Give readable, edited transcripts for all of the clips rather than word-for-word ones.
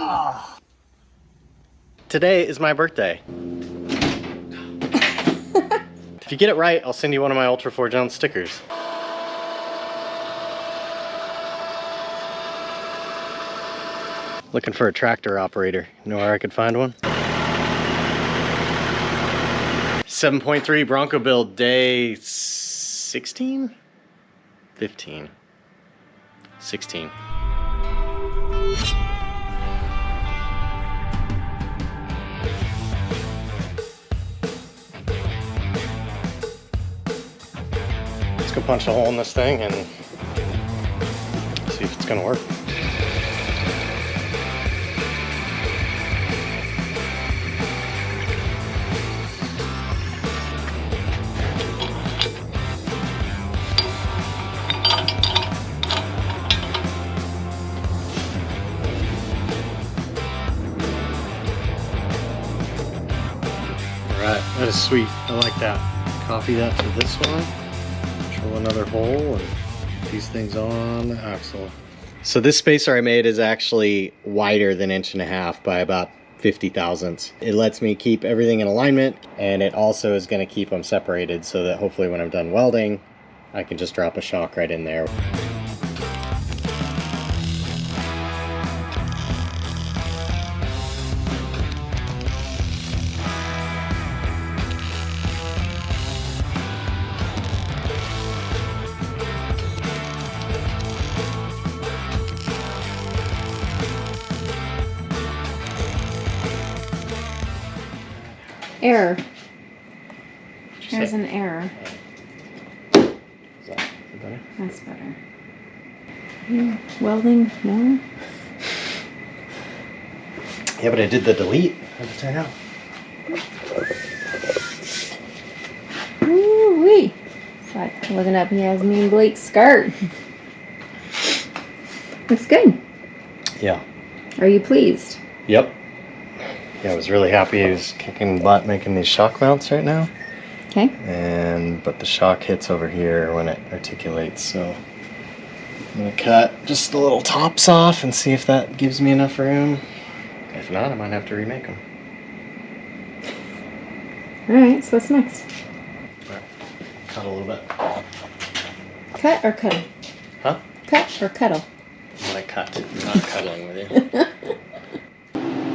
Oh. Today is my birthday. If you get it right, I'll send you one of my Ultra 4 Jones stickers. Looking for a tractor operator. You know where I could find one? 7.3 Bronco build, day 16? 15. 16. Let's go punch a hole in this thing and see if it's gonna work. Alright, that is sweet. I like that. Copy that to this one. Drill another hole and put these things on the axle. So this spacer I made is actually wider than 1.5 inches by about 50 thousandths. It lets me keep everything in alignment, and it also is going to keep them separated so that hopefully when I'm done welding, I can just drop a shock right in there. Error. There's an error. Is that better? That's better. Welding? No? Yeah, but I did the delete every time. Ooh-wee. It's like looking up, he has me and Blake's skirt. Looks good. Yeah. Are you pleased? Yep. Yeah, I was really happy he was kicking butt making these shock mounts right now. Okay. But the shock hits over here when it articulates, so I'm gonna cut just the little tops off and see if that gives me enough room. If not, I might have to remake them. Alright, so what's next? Alright, cut a little bit. Cut or cuddle? Huh? Cut or cuddle? I'm gonna cut, I'm not cuddling with you.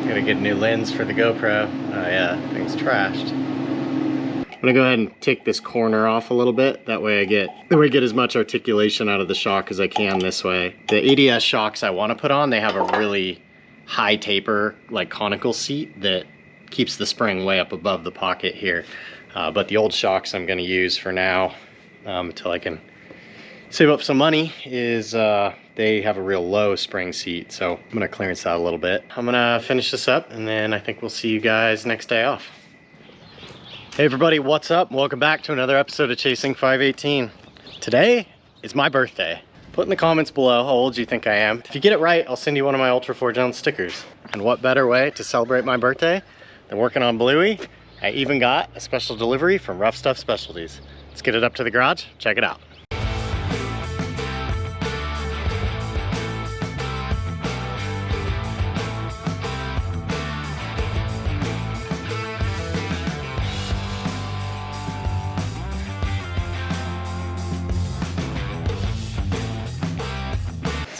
Gotta get a new lens for the GoPro. Oh yeah, thing's trashed. I'm gonna go ahead and take this corner off a little bit. That way I get as much articulation out of the shock as I can this way. The ADS shocks I want to put on, they have a really high taper, like conical seat that keeps the spring way up above the pocket here. But the old shocks I'm gonna use for now, until I can save up some money, is they have a real low spring seat, so I'm gonna clearance that a little bit. I'm gonna finish this up and then I think we'll see you guys next day off. Hey everybody, what's up? Welcome back to another episode of Chasing 518. Today is my birthday. Put in the comments below how old you think I am. If you get it right, I'll send you one of my Ultra 4 Jones stickers. And what better way to celebrate my birthday than working on Bluey? I even got a special delivery from RuffStuff Specialties. Let's get it up to the garage, check it out.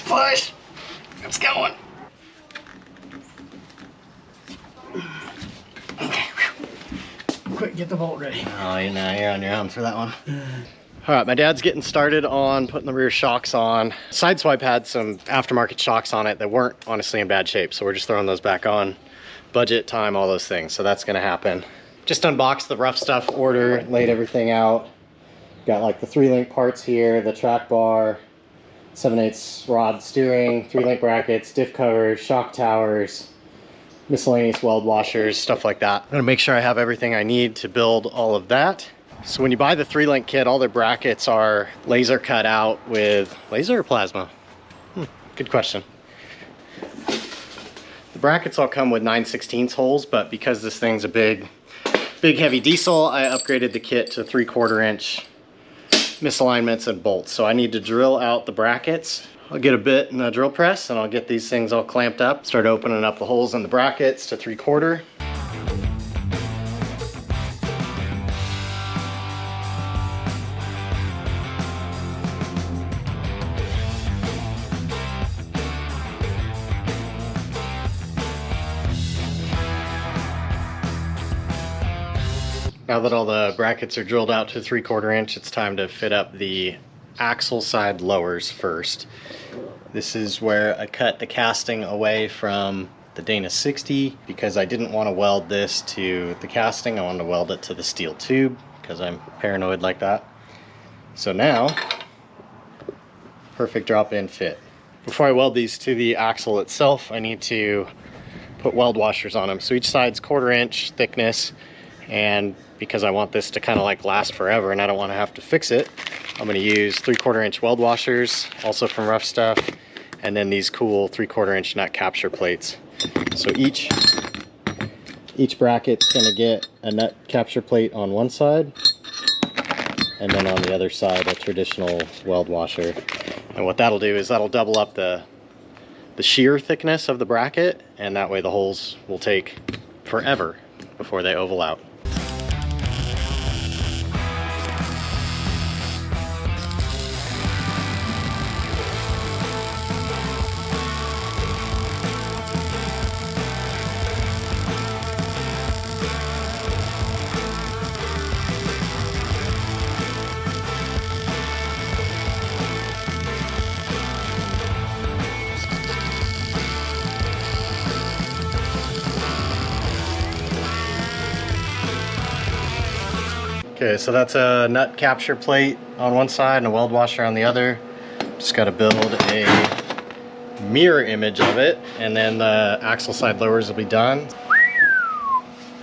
Push! It's going! Okay. Quick, get the bolt ready. Oh, now you're on your own for that one. Alright, my dad's getting started on putting the rear shocks on. Sideswipe had some aftermarket shocks on it that weren't honestly in bad shape, so we're just throwing those back on. Budget, time, all those things, so that's gonna happen. Just unboxed the RuffStuff order, laid everything out. Got like the 3-link parts here, the track bar, 7/8 rod steering, 3-link brackets, diff covers, shock towers, miscellaneous weld washers, stuff like that. I'm gonna make sure I have everything I need to build all of that. So when you buy the 3-link kit, all their brackets are laser cut out with laser or plasma? Good question. The brackets all come with 9/16 holes, but because this thing's a big heavy diesel, I upgraded the kit to 3/4 inch misalignments and bolts. So I need to drill out the brackets. I'll get a bit and a drill press and I'll get these things all clamped up. Start opening up the holes in the brackets to 3/4. Now that all the brackets are drilled out to 3/4 inch, it's time to fit up the axle side lowers first. This is where I cut the casting away from the Dana 60 because I didn't want to weld this to the casting. I wanted to weld it to the steel tube because I'm paranoid like that. So now, perfect drop-in fit. Before I weld these to the axle itself, I need to put weld washers on them. So each side's 1/4 inch thickness, and because I want this to kind of like last forever and I don't want to have to fix it, I'm going to use 3/4 inch weld washers, also from RuffStuff, and then these cool 3/4 inch nut capture plates. So each bracket's going to get a nut capture plate on one side, and then on the other side a traditional weld washer. And what that'll do is that'll double up the shear thickness of the bracket, and that way the holes will take forever before they oval out. Okay, so that's a nut capture plate on one side and a weld washer on the other. Just got to build a mirror image of it, and then the axle side lowers will be done.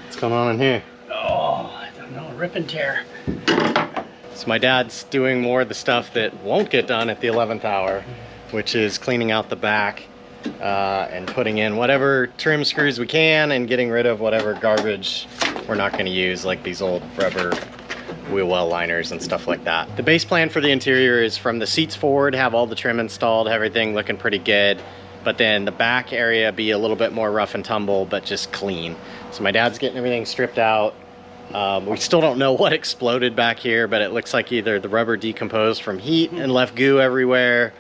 What's going on in here? Oh, I don't know, rip and tear. So my dad's doing more of the stuff that won't get done at the 11th hour, which is cleaning out the back and putting in whatever trim screws we can and getting rid of whatever garbage we're not going to use, like these old rubber wheel well liners and stuff like that. The base plan for the interior is from the seats forward, have all the trim installed, everything looking pretty good, but then the back area be a little bit more rough and tumble, but just clean. So my dad's getting everything stripped out. We still don't know what exploded back here, but it looks like either the rubber decomposed from heat and left goo everywhere,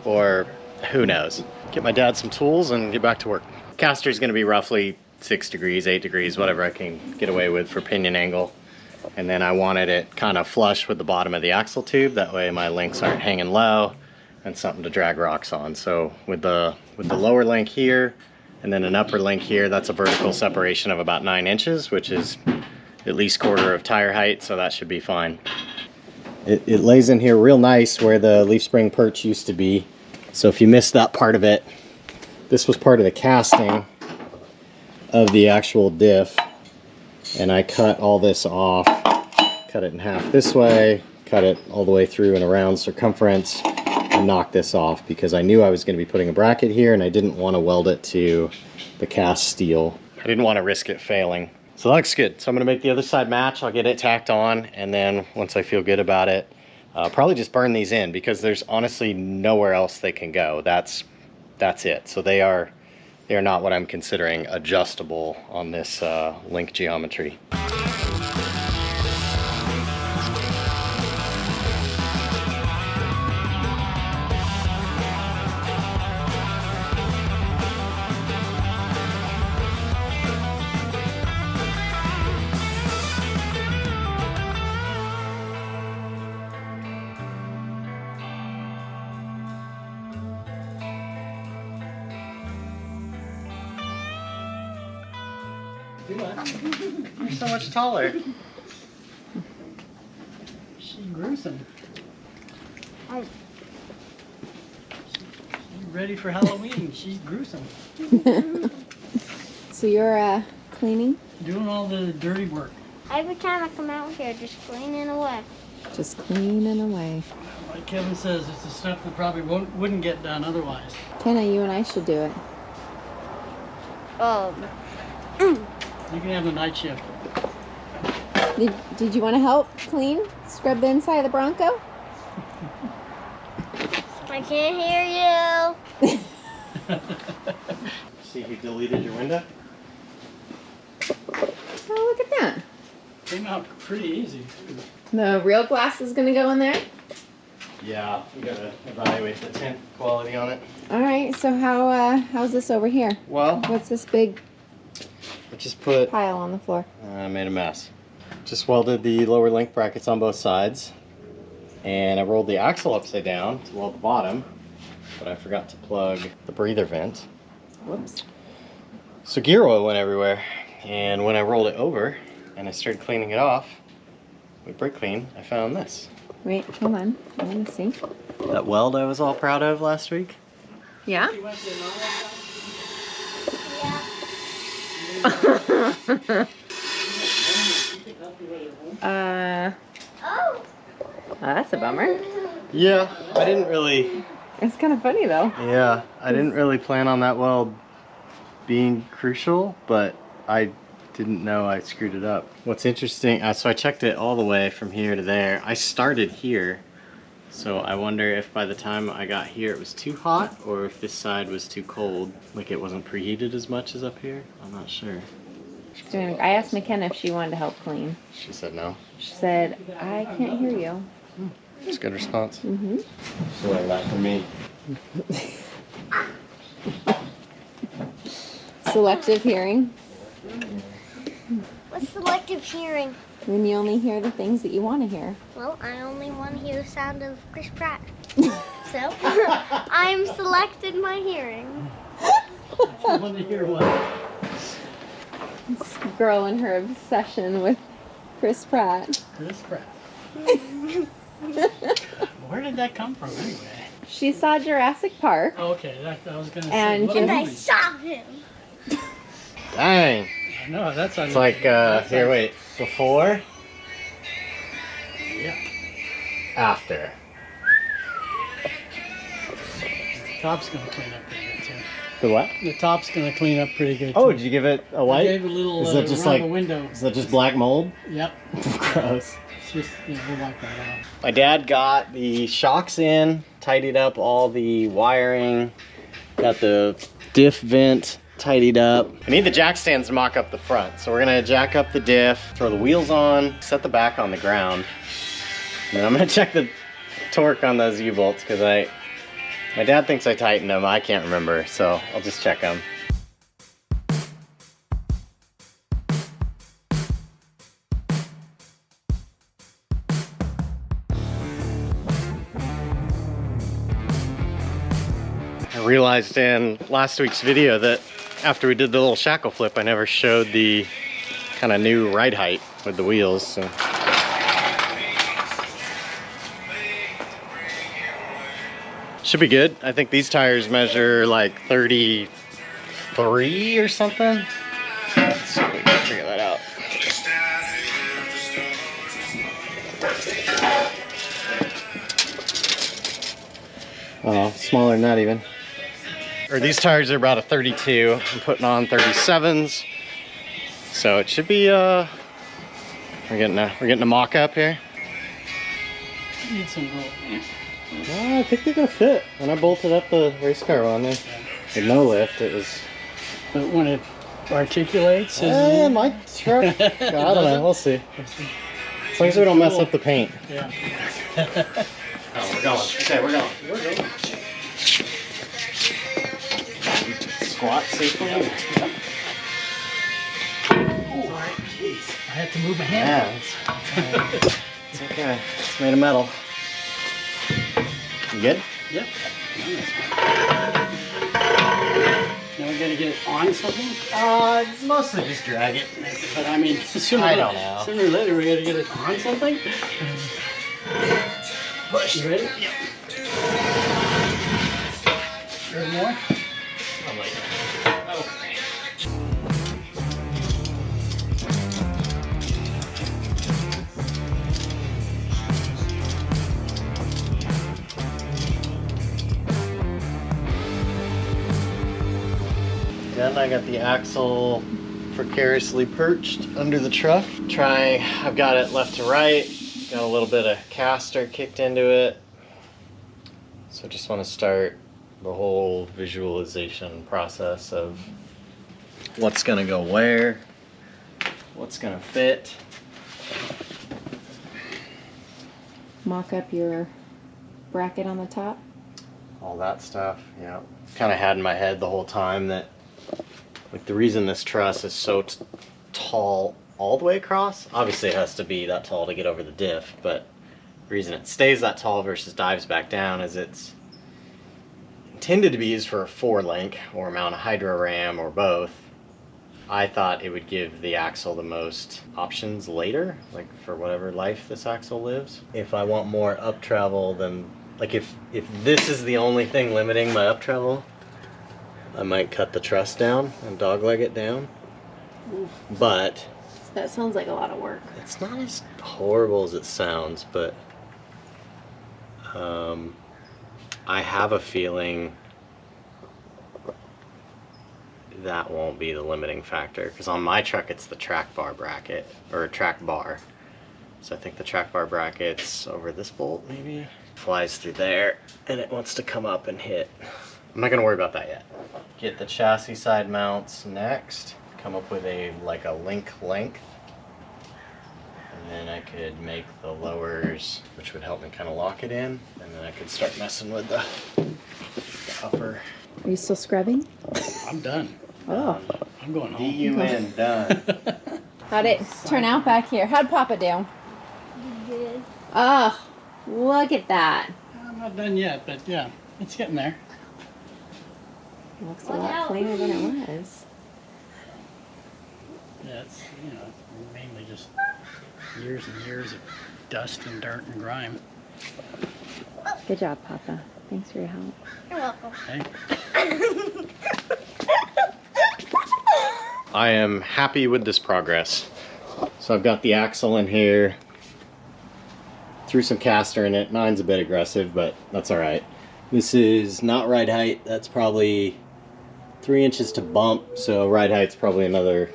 or who knows. Get my dad some tools and get back to work. Caster's gonna be roughly 6 degrees, 8 degrees, whatever I can get away with for pinion angle. And then I wanted it kind of flush with the bottom of the axle tube. That way my links aren't hanging low and something to drag rocks on. So with the lower link here and then an upper link here, that's a vertical separation of about 9 inches, which is at least 1/4 of tire height, so that should be fine. It lays in here real nice where the leaf spring perch used to be. So if you missed that part of it, this was part of the casting of the actual diff, and I cut all this off, cut it in half this way, cut it all the way through and around circumference, and knocked this off because I knew I was going to be putting a bracket here and I didn't want to weld it to the cast steel. I didn't want to risk it failing. So that looks good. So I'm going to make the other side match. I'll get it tacked on, and then once I feel good about it, probably just burn these in because there's honestly nowhere else they can go. That's it. So they are not what I'm considering adjustable on this link geometry. You're so much taller. She's gruesome. She's ready for Halloween. She's gruesome. So you're cleaning? Doing all the dirty work. Every time I come out here, just cleaning away. Just cleaning away. Like Kevin says, it's the stuff that probably wouldn't get done otherwise. Kenna, you and I should do it. You can have the night shift. Did you want to help clean? Scrub the inside of the Bronco? I can't hear you. See who deleted your window? Oh, look at that. Came out pretty easy. The real glass is gonna go in there. Yeah, we gotta evaluate the tint quality on it. All right. So how's this over here? Well, What's this big I just put, pile on the floor? I made a mess. Just welded the lower link brackets on both sides. And I rolled the axle upside down to weld the bottom, but I forgot to plug the breather vent. Whoops. So gear oil went everywhere. And when I rolled it over and I started cleaning it off with brake clean, I found this. Wait, hold on. I want to see. That weld I was all proud of last week. Yeah. You went to the normal Oh. That's a bummer. Yeah, I didn't really, It's kind of funny though. yeah, I didn't really plan on that weld being crucial, but I didn't know I screwed it up. What's interesting, so I checked it all the way from here to there. I started here, so I wonder if by the time I got here it was too hot or if this side was too cold, like it wasn't preheated as much as up here. I'm not sure. I asked McKenna if she wanted to help clean. She said no. She said, I can't hear you. It's a good response. Mm-hmm. She learned that from me. Selective hearing. What's selective hearing? When you only hear the things that you want to hear. Well, I only want to hear the sound of Chris Pratt. So, I'm selected my hearing. I want to hear what? This girl and her obsession with Chris Pratt. Chris Pratt. Where did that come from anyway? She saw Jurassic Park. Okay, that I was gonna say. And what just- And I movie? saw him. Dang. No, that's It's like, here, wait, before, Yeah. after. The top's gonna clean up pretty good too. The what? The top's gonna clean up pretty good. Oh, too. did you give it a I white? gave a little Is that just around like, the window. is that just black mold? Yep. Gross. It's just we'll wipe that off. My dad got the shocks in, tidied up all the wiring, got the diff vent tidied up. I need the jack stands to mock up the front, so we're gonna jack up the diff, throw the wheels on, set the back on the ground, and then I'm gonna check the torque on those U-bolts because my dad thinks I tightened them. I can't remember, so I'll just check them. I realized in last week's video that after we did the little shackle flip, I never showed the kind of new ride height with the wheels. So. Should be good. I think these tires measure like 33 or something. Let's see if we can figure that out. Oh, smaller than that even. Or these tires are about a 32. I'm putting on 37s. So it should be we're getting a mock-up here. Need some roll. Oh, I think they're gonna fit. When I bolted up the race car on there, with no lift, it was. But when it articulates, My truck. I don't know. We'll see. As long as we don't mess up the paint. Yeah. Oh, we're going. Okay, we're going. Squat safely. Sorry, jeez. I had to move my hand. Yeah, it's okay. It's made of metal. You good? Yep. Now we gotta get it on something? Mostly just drag it. But I mean, sooner I don't know. or later we gotta get it on something. Push. You ready? Yep. There's more? I'm late. Oh. Then I got the axle precariously perched under the truck. I've got it left to right. Got a little bit of caster kicked into it. So I just want to start the whole visualization process of what's going to go where, what's going to fit. Mock up your bracket on the top. All that stuff, yeah. Kind of had in my head the whole time that, like, the reason this truss is so tall all the way across, obviously it has to be that tall to get over the diff, but the reason it stays that tall versus dives back down is it's intended to be used for a 4-link or mount a hydro ram or both. I thought it would give the axle the most options later, like for whatever life this axle lives. If I want more up travel, then like if this is the only thing limiting my up travel, I might cut the truss down and dogleg it down. Oof. But That sounds like a lot of work. it's not as horrible as it sounds, but I have a feeling that won't be the limiting factor, because on my truck it's the track bar bracket, or track bar. So I think the track bar bracket's over this bolt maybe. Flies through there and it wants to come up and hit. I'm not gonna worry about that yet. Get the chassis side mounts next. Come up with a link length. And then I could make the lowers, which would help me kind of lock it in. And then I could start messing with the upper. Are you still scrubbing? I'm done. Oh. I'm going home. D-U-N, done. How'd it turn out back here? How'd Papa do? Good. Oh, look at that. I'm not done yet, but yeah, it's getting there. Looks a lot cleaner than it was. Yeah, it's, you know, mainly just years and years of dust and dirt and grime. Good job, Papa. Thanks for your help. You're welcome. Hey, I am happy with this progress. So I've got the axle in here. Threw some caster in it. Mine's a bit aggressive, but that's all right. This is not ride height. That's probably 3 inches to bump. So ride height's probably another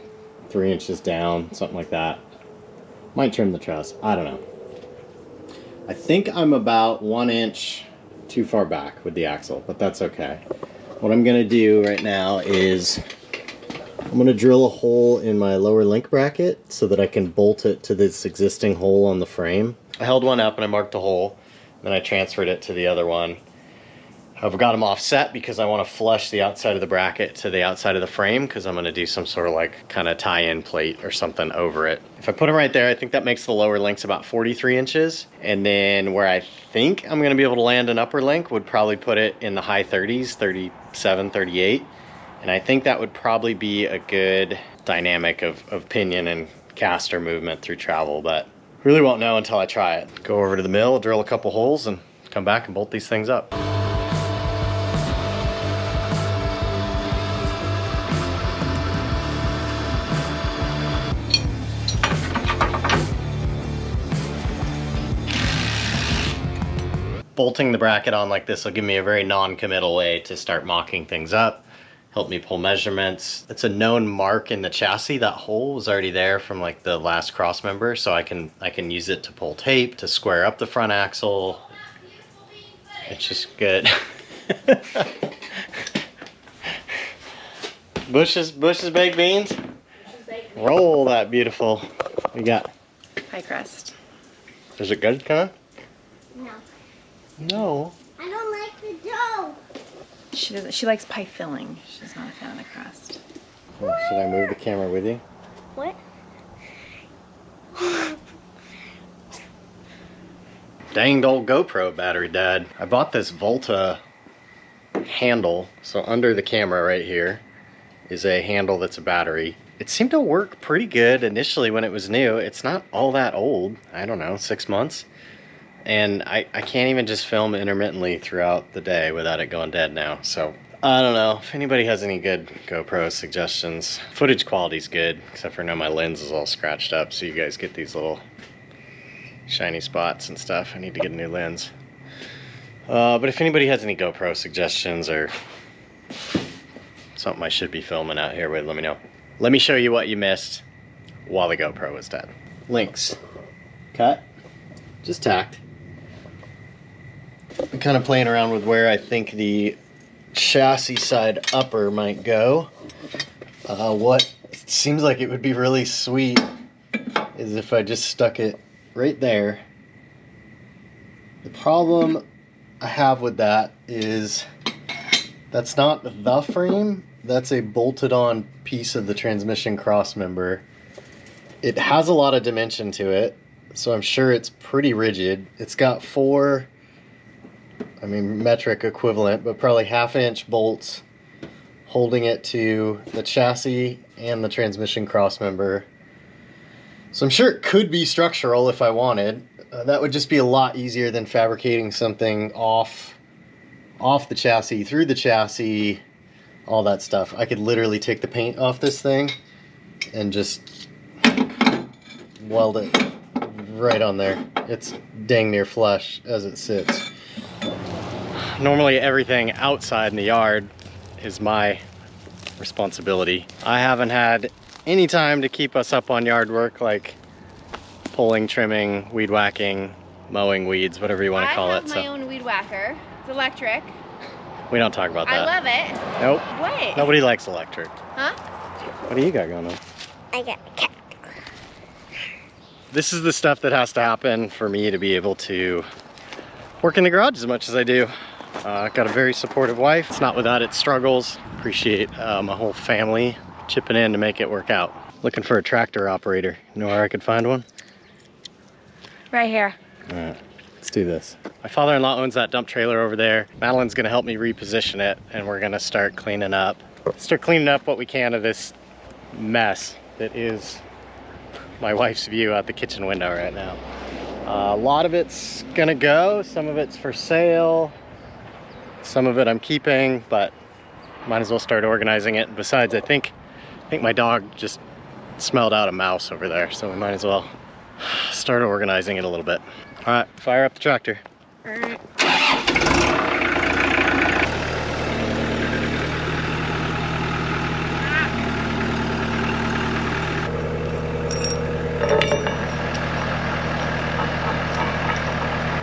3 inches down, something like that. Might trim the truss. I don't know. I think I'm about 1 inch too far back with the axle, but that's okay. What I'm gonna do right now is I'm gonna drill a hole in my lower link bracket so that I can bolt it to this existing hole on the frame. I held one up and I marked a hole, then I transferred it to the other one. I've got them offset because I want to flush the outside of the bracket to the outside of the frame, because I'm going to do some sort of like kind of tie-in plate or something over it. If I put them right there, I think that makes the lower links about 43 inches. And then where I think I'm going to be able to land an upper link would probably put it in the high 30s, 37, 38. And I think that would probably be a good dynamic of pinion and caster movement through travel, but really won't know until I try it. Go over to the mill, drill a couple holes, and come back and bolt these things up. Bolting the bracket on like this will give me a very non-committal way to start mocking things up, help me pull measurements. It's a known mark in the chassis. That hole was already there from like the last cross member, so I can use it to pull tape, to square up the front axle. It's just good. Bush's baked beans. Roll that beautiful. What you got? Pie crust. Is it good, Kana? No. No. I don't like the dough. She doesn't. She likes pie filling. She's not a fan of the crust. Should I move the camera with you? What? Danged old GoPro battery died. I bought this Volta handle, so under the camera right here is a handle that's a battery. It seemed to work pretty good initially when it was new. It's not all that old. I don't know, 6 months. And I can't even just film intermittently throughout the day without it going dead now. So I don't know if anybody has any good GoPro suggestions. Footage quality's good, except for now my lens is all scratched up, so you guys get these little shiny spots and stuff. I need to get a new lens. But if anybody has any GoPro suggestions or something I should be filming out here with, let me know. Let me show you what you missed while the GoPro was dead. Links. Cut. Just tacked. I'm kind of playing around with where I think the chassis side upper might go. What seems like it would be really sweet is if I just stuck it right there. The problem I have with that is that's not the frame, that's a bolted on piece of the transmission cross member. It has a lot of dimension to it, so I'm sure it's pretty rigid. It's got 4, I mean metric equivalent, but probably 1/2 inch bolts holding it to the chassis and the transmission cross member. So I'm sure it could be structural if I wanted. That would just be a lot easier than fabricating something off the chassis, through the chassis, all that stuff. I could literally take the paint off this thing and just weld it right on there. It's dang near flush as it sits. Normally everything outside in the yard is my responsibility. I haven't had any time to keep us up on yard work like pulling, trimming, weed whacking, mowing weeds, whatever you want to call it. I have my own weed whacker. It's electric. We don't talk about that. I love it. Nope. What? Nobody likes electric. Huh? What do you got going on? I got a cat. This is the stuff that has to happen for me to be able to work in the garage as much as I do. I've got a very supportive wife. It's not without its struggles. Appreciate my whole family chipping in to make it work out. Looking for a tractor operator. You know where I could find one? Right here. All right, let's do this. My father-in-law owns that dump trailer over there. Madeline's gonna help me reposition it, and we're gonna start cleaning up what we can of this mess that is my wife's view out the kitchen window right now. A lot of it's gonna go, some of it's for sale, some of it I'm keeping, but might as well start organizing it. Besides, I think my dog just smelled out a mouse over there, so we might as well start organizing it a little bit. All right, fire up the tractor. All right.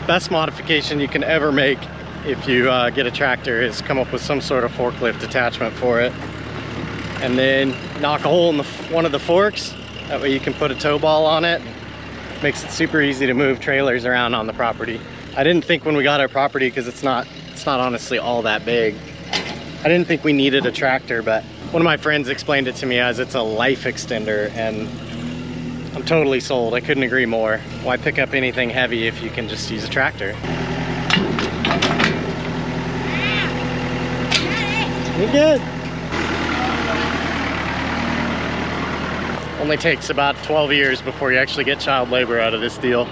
Best modification you can ever make if you get a tractor is come up with some sort of forklift attachment for it, and then knock a hole in one of the forks. That way you can put a tow ball on it. Makes it super easy to move trailers around on the property. I didn't think when we got our property, because it's not honestly all that big, I didn't think we needed a tractor, but one of my friends explained it to me as it's a life extender, and I'm totally sold. I couldn't agree more. Why pick up anything heavy if you can just use a tractor? You're good. Only takes about 12 years before you actually get child labor out of this deal.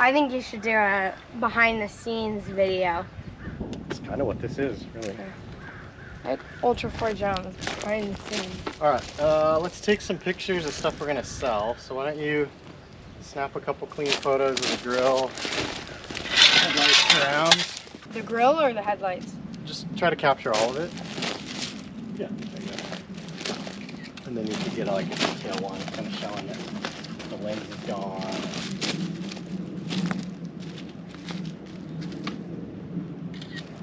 I think you should do a behind the scenes video. That's kind of what this is, really. Like Ultra 4 Jones, behind the scenes. All right, let's take some pictures of stuff we're gonna sell. So why don't you snap a couple clean photos of the grill, headlights, surrounds. The grill or the headlights? Just try to capture all of it. Yeah, there you go. And then you could get like a detail one, kind of showing that the lens is gone.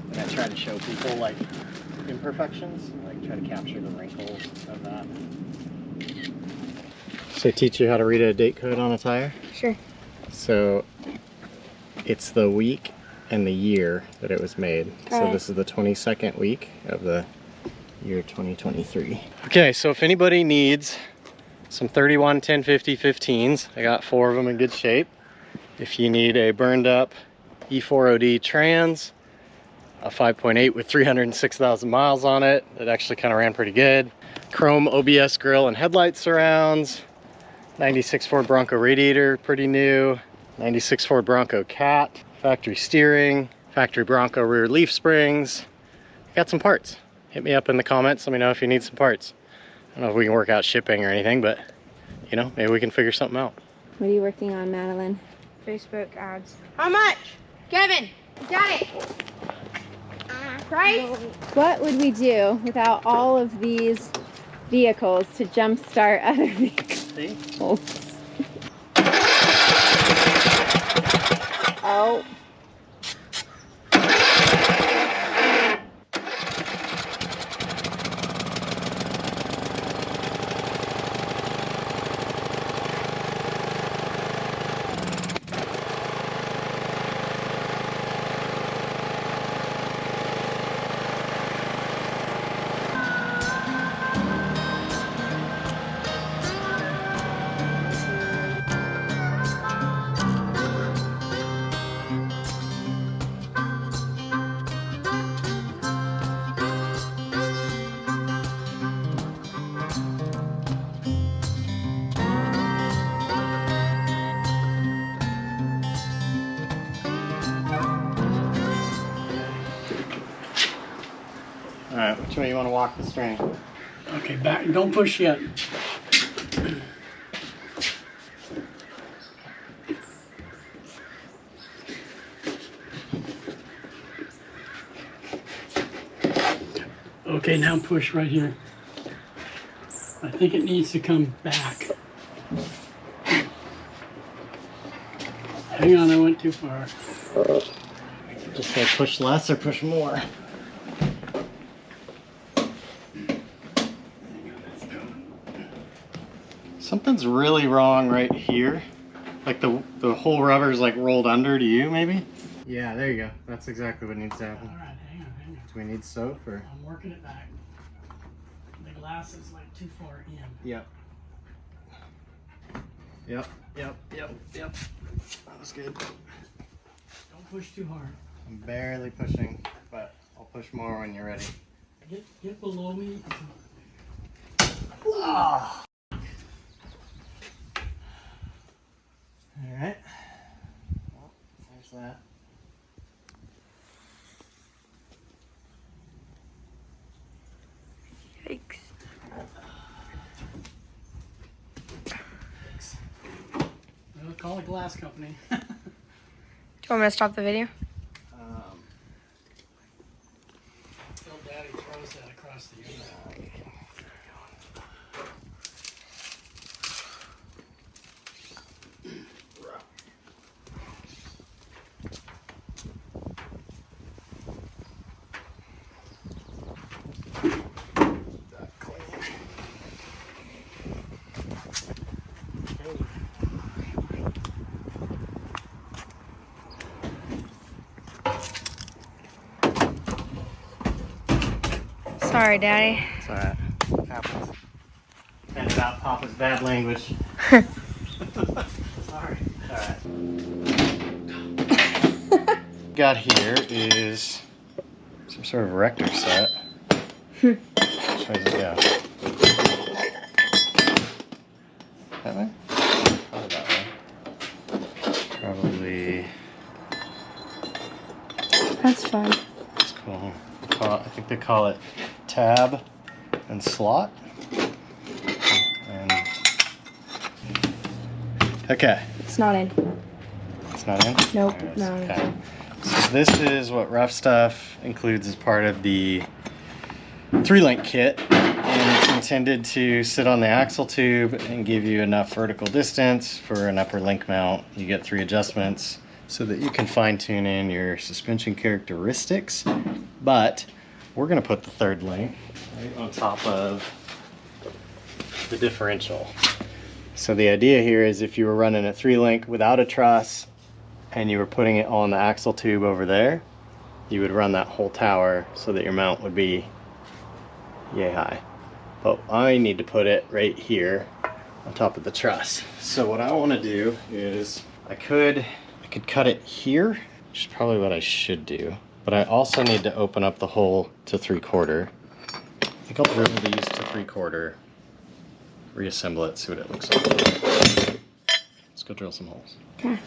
And I try to show people like imperfections, like try to capture the wrinkles of that. So teach you how to read a date code on a tire? Sure. So it's the week and the year that it was made. So this is the 22nd week of the year 2023. Okay, so if anybody needs some 31 1050 15s, I got 4 of them in good shape. If you need a burned up E4OD trans, a 5.8 with 306,000 miles on it. It actually kind of ran pretty good. Chrome OBS grille and headlight surrounds. 96 Ford Bronco radiator, pretty new. 96 Ford Bronco cat. Factory steering. Factory Bronco rear leaf springs. Got some parts. Hit me up in the comments. Let me know if you need some parts. I don't know if we can work out shipping or anything, but you know, maybe we can figure something out. What are you working on, Madeline? Facebook ads. How much? Kevin, got it. Price? What would we do without all of these vehicles to jumpstart other vehicles? Oh. All right, which way you want to walk the string? Okay, back. Don't push yet. Okay, now push right here. I think it needs to come back. Hang on, I went too far. Just say push less or push more. Something's really wrong right here. Like the whole rubber's like rolled under to you, maybe? Yeah, there you go. That's exactly what needs to happen. All right, hang on. Do we need soap or? I'm working it back. The glass is like too far in. Yep. Yep. That was good. Don't push too hard. I'm barely pushing, but I'll push more when you're ready. Get below me. Oh. All right. Well, there's that. Yikes. Well, call a glass company. Do you want me to stop the video? Tell Daddy throws that across the internet. Sorry, Daddy. It's alright. Happens. Edit out Papa's bad language. Sorry. Alright. Got here is some sort of rector set. Which way does it go? That way? Probably that way. Probably. That's fun. That's cool. I think they call it tab and slot. And okay. It's not in. It's not in? Nope. Alright, No. okay. So this is what RuffStuff includes as part of the 3-link kit, and it's intended to sit on the axle tube and give you enough vertical distance for an upper link mount. You get 3 adjustments so that you can fine tune in your suspension characteristics, but we're going to put the 3rd link right on top of the differential. So the idea here is if you were running a 3-link without a truss and you were putting it on the axle tube over there, you would run that whole tower so that your mount would be yay high. But I need to put it right here on top of the truss. So what I want to do is I could cut it here, which is probably what I should do. but I also need to open up the hole to 3/4. I think I'll drill these to 3/4, reassemble it, see what it looks like. Let's go drill some holes. Okay.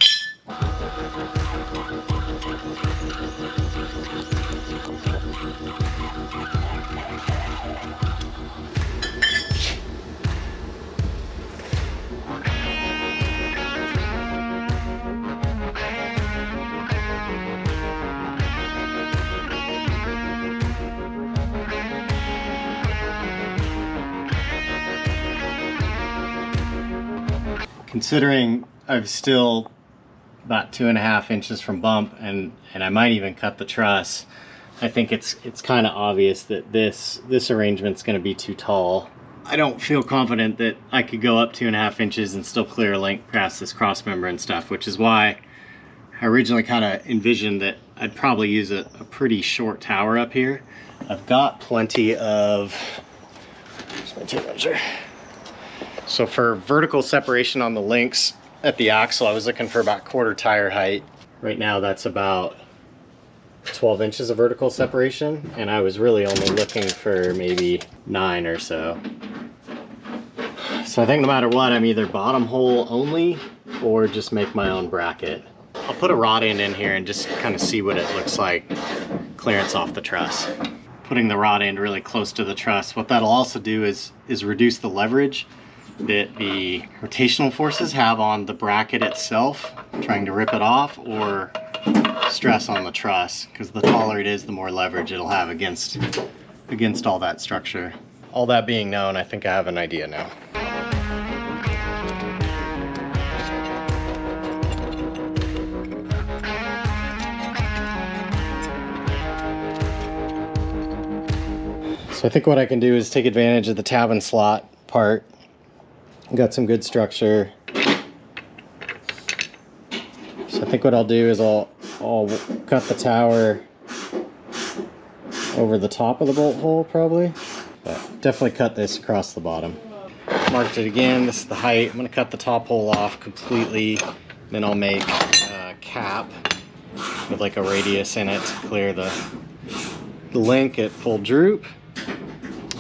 Considering I've still about 2.5 inches from bump, and I might even cut the truss, I think it's kind of obvious that this arrangement's going to be too tall. I don't feel confident that I could go up 2.5 inches and still clear a length past this cross member and stuff, which is why I originally kind of envisioned that I'd probably use a pretty short tower up here. I've got plenty of, where's my tape measure? So for vertical separation on the links at the axle, I was looking for about 1/4 tire height. Right now that's about 12 inches of vertical separation, and I was really only looking for maybe 9 or so. So I think no matter what, I'm either bottom hole only or just make my own bracket. I'll put a rod end in here and just kind of see what it looks like clearance off the truss. Putting the rod end really close to the truss, what that'll also do is reduce the leverage that the rotational forces have on the bracket itself, trying to rip it off, or stress on the truss, because the taller it is, the more leverage it'll have against all that structure. All that being known, I think I have an idea now. So I think what I can do is take advantage of the tab and slot part. Got some good structure. So I think what I'll do is I'll cut the tower over the top of the bolt hole probably, but definitely cut this across the bottom. Marked it again, this is the height. I'm gonna cut the top hole off completely, then I'll make a cap with like a radius in it to clear the link at full droop.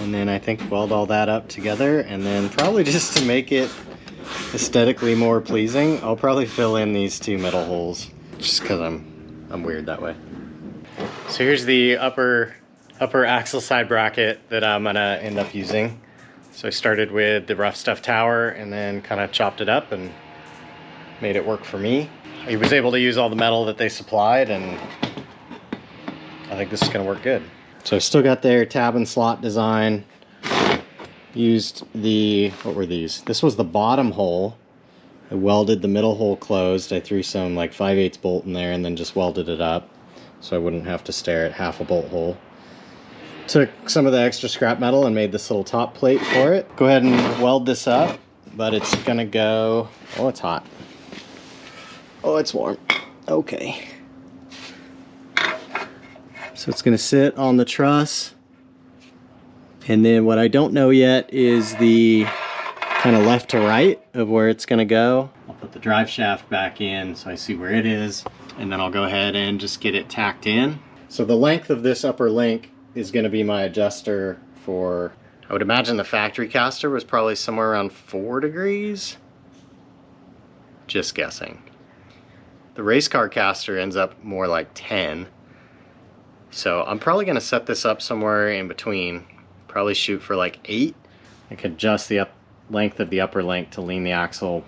And then I think weld all that up together, and then probably just to make it aesthetically more pleasing, I'll probably fill in these 2 middle holes, just because I'm weird that way. So here's the upper axle side bracket that I'm gonna end up using. So I started with the RuffStuff tower and then kind of chopped it up and made it work for me. I was able to use all the metal that they supplied, and I think this is gonna work good. So I've still got their tab and slot design. Used the, what were these? This was the bottom hole. I welded the middle hole closed. I threw some like 5/8 bolt in there and then just welded it up so I wouldn't have to stare at half a bolt hole. Took some of the extra scrap metal and made this little top plate for it. Go ahead and weld this up, but it's gonna go, oh, it's hot. Oh, it's warm. Okay. So it's going to sit on the truss, and then what I don't know yet is the kind of left to right of where it's going to go. I'll put the drive shaft back in so I see where it is, and then I'll go ahead and just get it tacked in. So the length of this upper link is going to be my adjuster for, I would imagine the factory caster was probably somewhere around 4 degrees. Just guessing. The race car caster ends up more like 10. So I'm probably going to set this up somewhere in between. Probably shoot for like 8. I could adjust the length of the upper link to lean the axle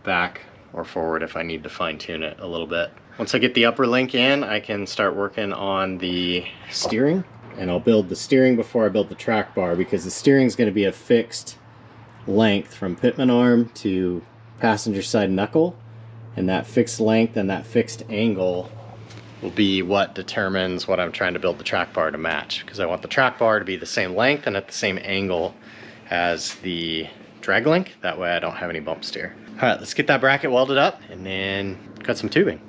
back or forward if I need to fine tune it a little bit. Once I get the upper link in, I can start working on the steering. And I'll build the steering before I build the track bar, because the steering is going to be a fixed length from pitman arm to passenger side knuckle. And that fixed length and that fixed angle will be what determines what I'm trying to build the track bar to match, because I want the track bar to be the same length and at the same angle as the drag link. That way I don't have any bump steer. All right, let's get that bracket welded up and then cut some tubing.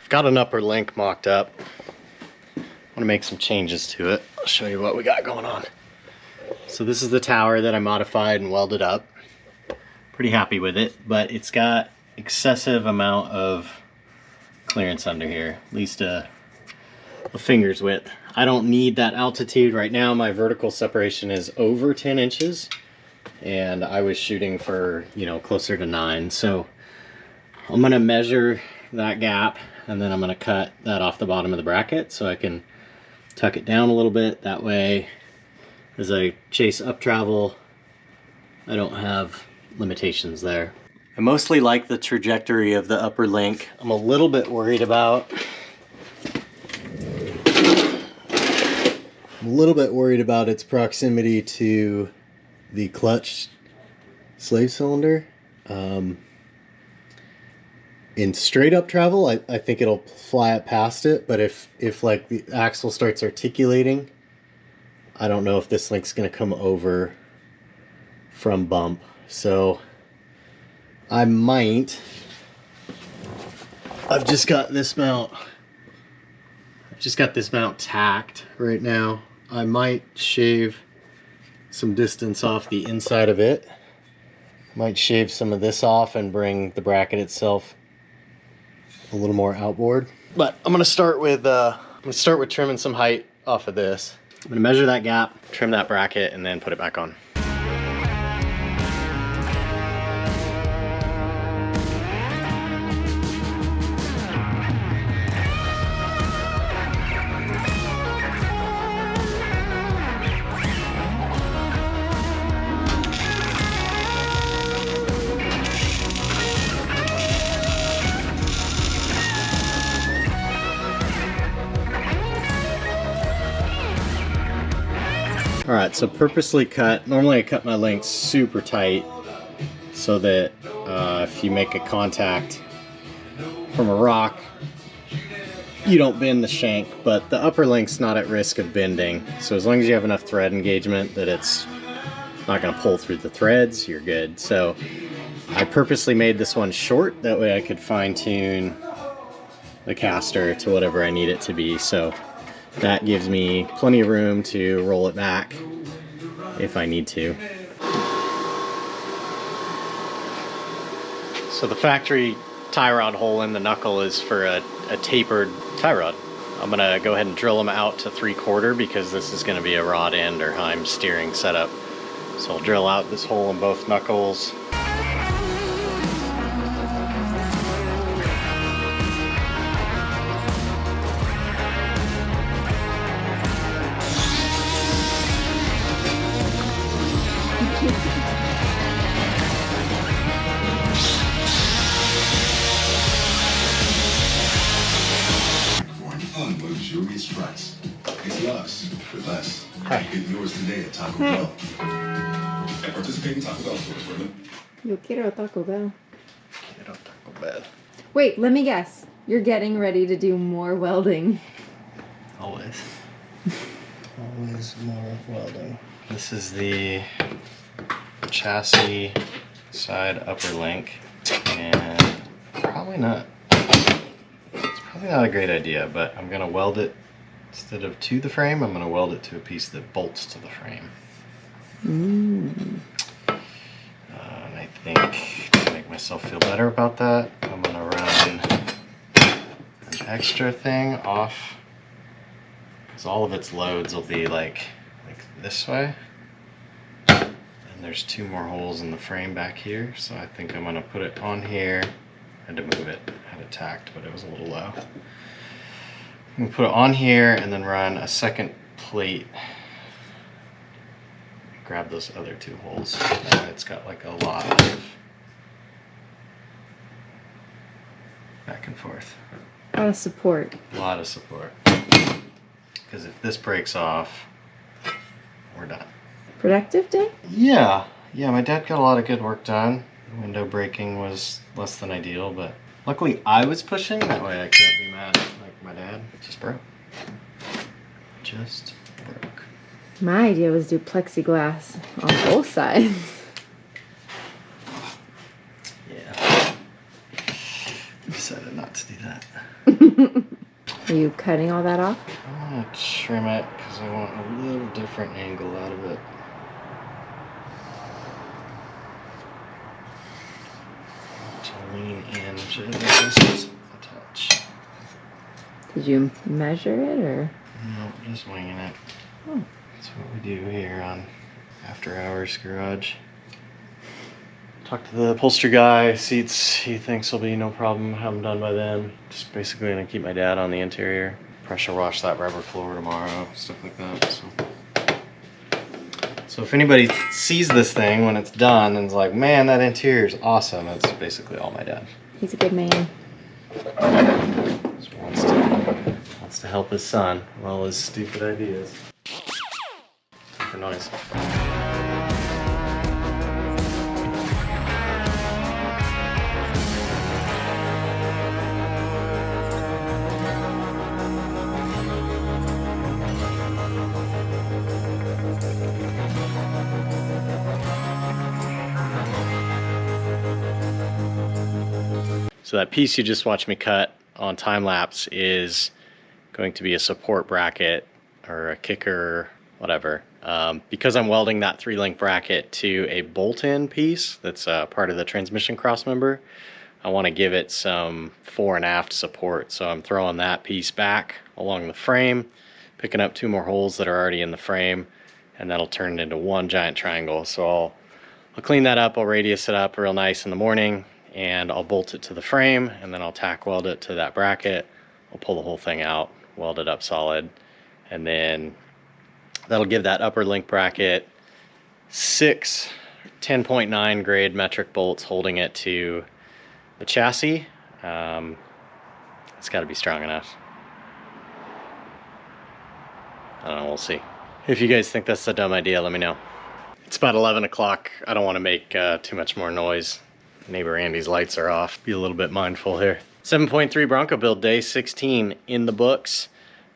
I've got an upper link mocked up. I want to make some changes to it. I'll show you what we got going on. So this is the tower that I modified and welded up. Pretty happy with it, but it's got excessive amount of clearance under here, at least a finger's width. I don't need that altitude right now. My vertical separation is over 10 inches and I was shooting for, you know, closer to 9. So I'm gonna measure that gap and then I'm gonna cut that off the bottom of the bracket so I can tuck it down a little bit. That way, as I chase up travel, I don't have limitations there. I mostly like the trajectory of the upper link. I'm a little bit worried about its proximity to the clutch slave cylinder. In straight up travel, I think it'll fly up past it, but if like the axle starts articulating, I don't know if this link's gonna come over from bump. So I might, I've just got this mount tacked right now. I might shave some distance off the inside of it. Might shave some of this off and bring the bracket itself a little more outboard. But I'm gonna start with trimming some height off of this. I'm gonna measure that gap, trim that bracket, and then put it back on. Alright, so purposely cut. Normally I cut my links super tight so that if you make a contact from a rock, you don't bend the shank, but the upper link's not at risk of bending. So as long as you have enough thread engagement that it's not going to pull through the threads, you're good. So I purposely made this one short, that way I could fine tune the caster to whatever I need it to be. So that gives me plenty of room to roll it back if I need to. So the factory tie rod hole in the knuckle is for a tapered tie rod. I'm gonna go ahead and drill them out to 3/4 because this is gonna be a rod end or Heim steering setup. So I'll drill out this hole in both knuckles. Luxurious price. It's Lux with less. Hi. Get yours today at Taco Bell. At participating Taco Bell stores, brother. Yo quiero Taco Bell. Quiero Taco Bell. Wait, let me guess. You're getting ready to do more welding. Always. Always more welding. This is the chassis side upper link, and probably not a great idea, but I'm gonna weld it instead of to the frame. I'm gonna weld it to a piece that bolts to the frame. And I think to make myself feel better about that, I'm gonna run an extra thing off, because all of its loads will be like this way. And there's 2 more holes in the frame back here, so I think I'm gonna put it on here. I had to move it, I had it tacked, but it was a little low. I'm gonna put it on here and then run a second plate. Grab those other 2 holes. It's got like a lot of back and forth. A lot of support. A lot of support. Because if this breaks off, we're done. Productive day? Yeah, my dad got a lot of good work done. The window breaking was less than ideal, but luckily I was pushing, that way I can't be mad like my dad. Just broke. Just broke. My idea was do plexiglass on both sides. Yeah. Decided not to do that. Are you cutting all that off? I'm gonna trim it because I want a little different angle out of it. To lean in just a touch. Did you measure it or? Nope, just winging it. Oh. That's what we do here on After Hours Garage. Talked to the upholstery guy. Seats he thinks will be no problem. Have them done by then. Just basically gonna keep my dad on the interior. Pressure wash that rubber floor tomorrow. Stuff like that. So if anybody sees this thing when it's done and is like, man, that interior is awesome, it's basically all my dad. He's a good man. Just wants to help his son with all his stupid ideas. Time for noise. So that piece you just watched me cut on time lapse is going to be a support bracket or a kicker, whatever. Because I'm welding that 3-link bracket to a bolt-in piece that's part of the transmission crossmember, I want to give it some fore and aft support. So I'm throwing that piece back along the frame, picking up 2 more holes that are already in the frame, and that'll turn it into one giant triangle. So I'll clean that up, I'll radius it up real nice in the morning, and I'll bolt it to the frame, and then I'll tack weld it to that bracket. I'll pull the whole thing out, weld it up solid, and then that'll give that upper link bracket 6 10.9 grade metric bolts holding it to the chassis. It's got to be strong enough. I don't know, we'll see. If you guys think that's a dumb idea, let me know. It's about 11 o'clock. I don't want to make too much more noise. Neighbor Andy's lights are off. Be a little bit mindful here. 7.3 Bronco build day 16 in the books.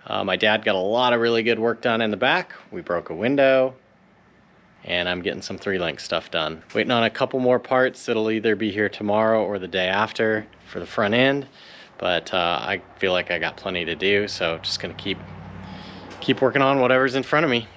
My dad got a lot of really good work done in the back. We broke a window, and I'm getting some 3-link stuff done. Waiting on a couple more parts that'll either be here tomorrow or the day after for the front end, but I feel like I got plenty to do, so just gonna keep working on whatever's in front of me.